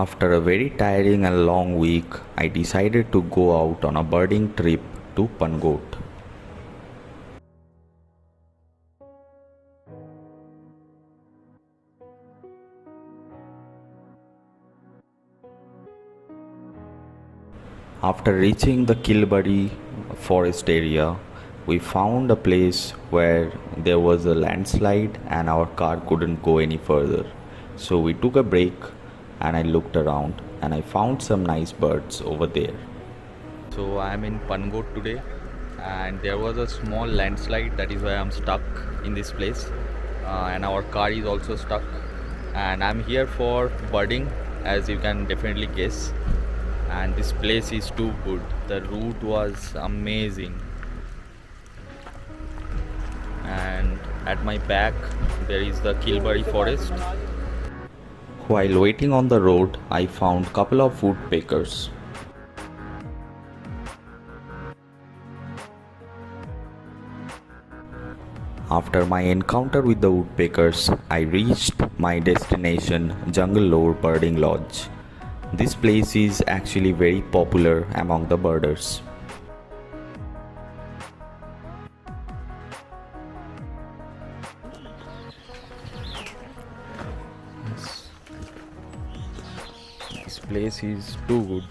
After a very tiring and long week, I decided to go out on a birding trip to Pangot. After reaching the Kilbari forest area, we found a place where there was a landslide and our car couldn't go any further. So we took a break and I looked around and I found some nice birds over there. So I am in Pangot today and there was a small landslide, that is why I'm stuck in this place, and our car is also stuck, and I'm here for birding, as you can definitely guess. And this place is too good. The route was amazing, and at my back there is the Kilbari forest. While waiting on the road, I found couple of woodpeckers. After my encounter with the woodpeckers, I reached my destination, Jungle Lore Birding Lodge. This place is actually very popular among the birders. This place is too good.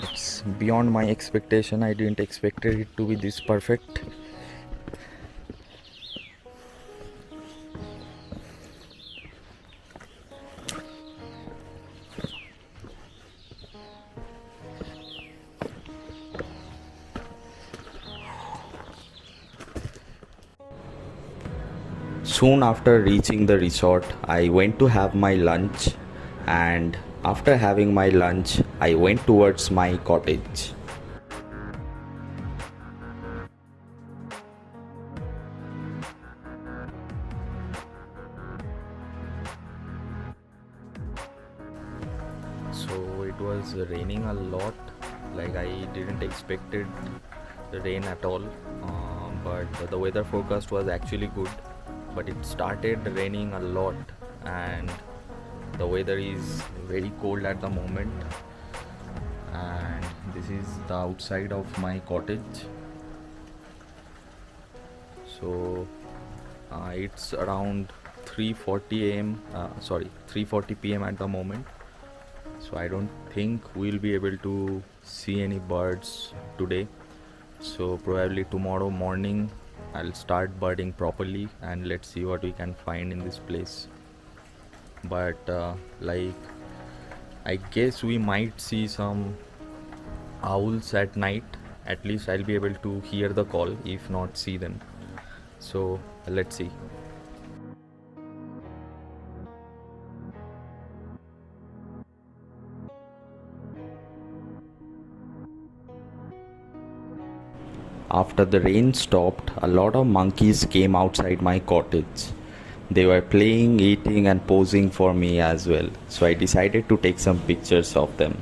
It's beyond my expectation. I didn't expect it to be this perfect. Soon after reaching the resort, I went to have my lunch, and after having my lunch, I went towards my cottage. So it was raining a lot, like I didn't expected the rain at all, but the weather forecast was actually good. But it started raining a lot and the weather is very cold at the moment, and this is the outside of my cottage. So it's around 3:40 p.m. at the moment, so I don't think we'll be able to see any birds today. So probably tomorrow morning I'll start birding properly and let's see what we can find in this place. But I guess we might see some owls at night. At least I'll be able to hear the call, if not see them. So let's see. After the rain stopped, a lot of monkeys came outside my cottage. They were playing, eating and posing for me as well. So I decided to take some pictures of them.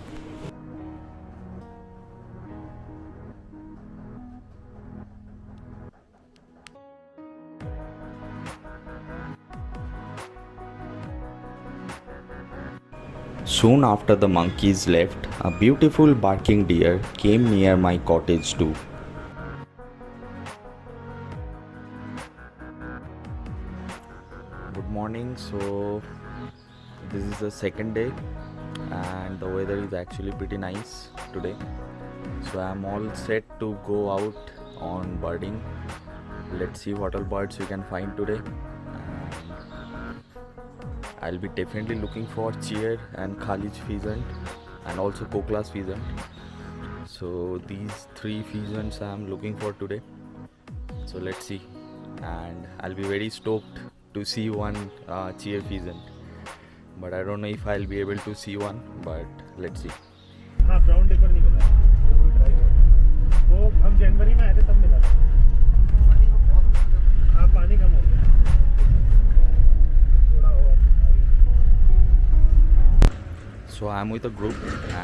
Soon after the monkeys left, a beautiful barking deer came near my cottage too. Good morning. So this is the second day and the weather is actually pretty nice today. So I'm all set to go out on birding. Let's see what all birds we can find today. I'll be definitely looking for cheer and khalij pheasant and also koklas pheasant. So these three pheasants I'm looking for today. So let's see, and I'll be very stoked to see one cheer pheasant, but I don't know if I'll be able to see one, but let's see. हाँ brown decker नहीं मिला, वो try करो। वो हम जनवरी में आए थे तब मिला था। हाँ पानी कम हो गया, थोड़ा और। So I'm with a group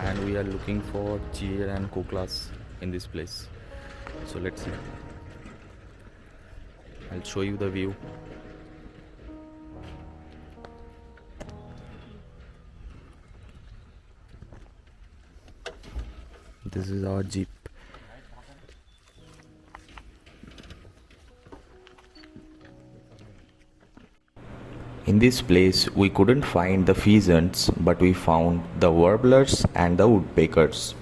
and we are looking for cheer and koklas in this place. So let's see. I'll show you the view. This is our jeep. In this place, we couldn't find the pheasants, but we found the warblers and the woodpeckers.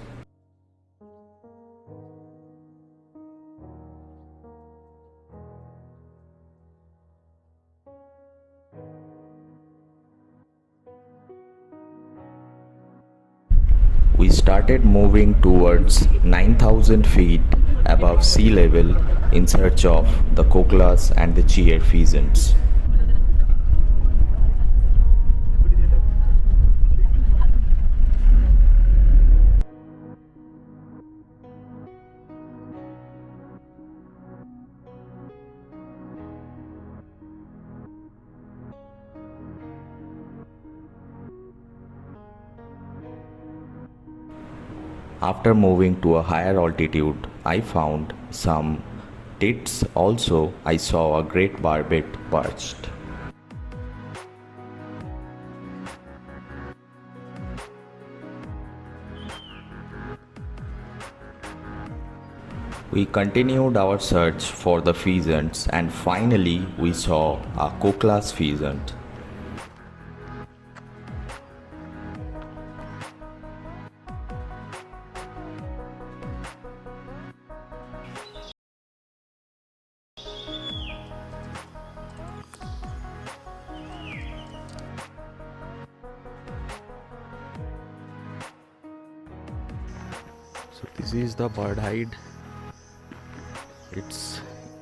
We started moving towards 9,000 feet above sea level in search of the koklas and the cheer pheasants. After moving to a higher altitude, I found some tits. Also, I saw a great barbet perched. We continued our search for the pheasants and finally we saw a koklas pheasant. So this is the bird hide. It's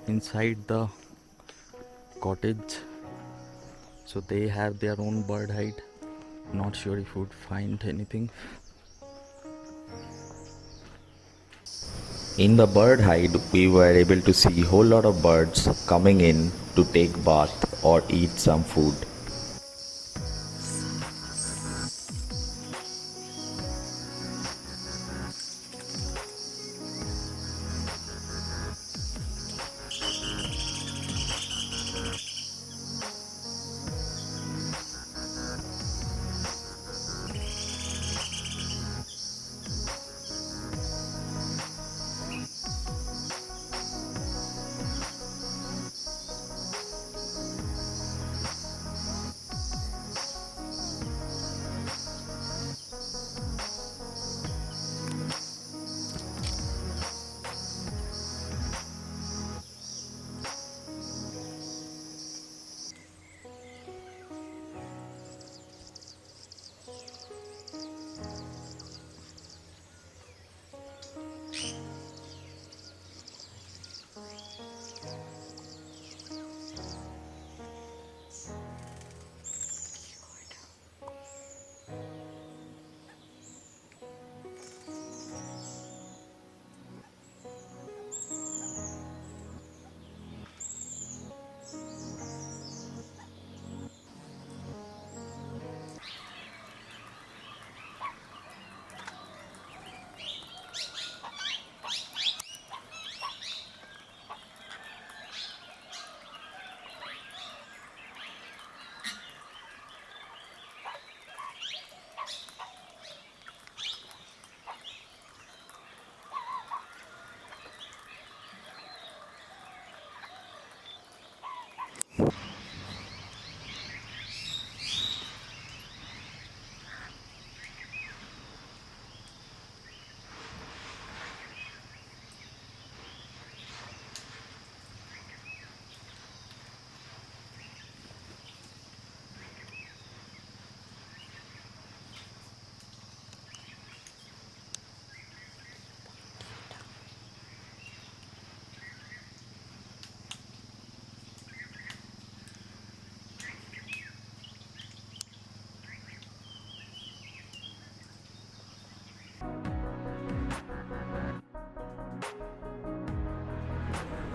inside the cottage. So they have their own bird hide. Not sure if we would find anything. In the bird hide, we were able to see a whole lot of birds coming in to take bath or eat some food.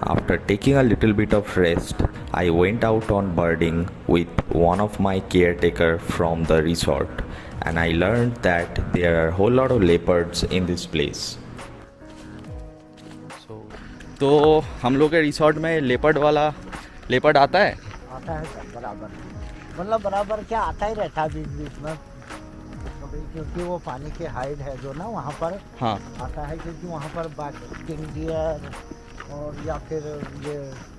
After taking a little bit of rest, I went out on birding with one of my caretaker from the resort and I learned that there are a whole lot of leopards in this place. तो हम लोग के resort में leopard आता है आता है बराबर, मतलब बराबर क्या आता ही रहता है बीच बीच में, कभी क्योंकि वो पानी के हाइड है जो ना वहाँ पर हाँ आता है, क्योंकि वहाँ पर बाकिंग डियर और या फिर ये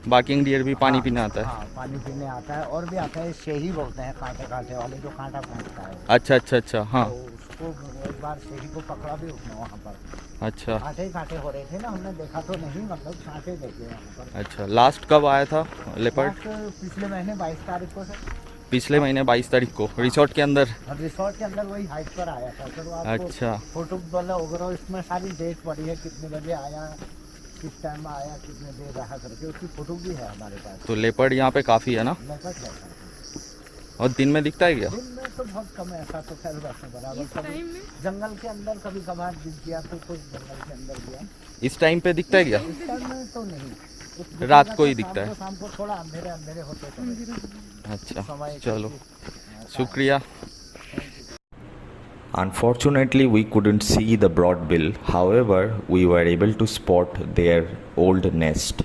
बाकिंग डियर भी पानी हाँ, पीने आता है। हाँ पानी पीने आता है। और भी आता है शेही बोलते हैं, कांटे कांटे वाले जो कांटा काटता है। अच्छा अच्छा अच्छा हाँ तो उसको एक बार शेही को पकड़ा भी उसने वहाँ पर। अच्छा कांटे ही कांटे हो रहे थे ना, हमने देखा तो नहीं, मतलब कांटे देखे वहाँ पर। अच्छा। लास्ट कब आया था लेपर्ड? लास्ट पिछले महीने 22 तारीख को सर। पिछले महीने 22 तारीख को रिसोर्ट के अंदर। और रिसोर्ट के अंदर वही हाइट पर आया था सर। वो आपको अच्छा फोटो वाला वगैरह इसमें सारी डेट पड़ी है, कितने बजे आया, किस टाइम में आया, कितने देर रहा करके, उसकी फोटो भी है हमारे पास। तो लेपर्ड यहाँ पे काफ़ी है ना? लेपर्ड है सर। और दिन में दिखता है क्या? दिन में तो बहुत कम है, ऐसा तो खैर वैसे बराबर। कभी जंगल के अंदर कभी कभार दिख गया तो कुछ जंगल के अंदर गया। इस टाइम पे दिखता है क्या? इस टाइम में तो नहीं, रात को ही दिखता है। शाम को थोड़ा अंधेरे अंधेरे होते तो अच्छा समय चलो ऐसा शुक्रिया। Unfortunately, we couldn't see the broad bill. However, we were able to spot their old nest.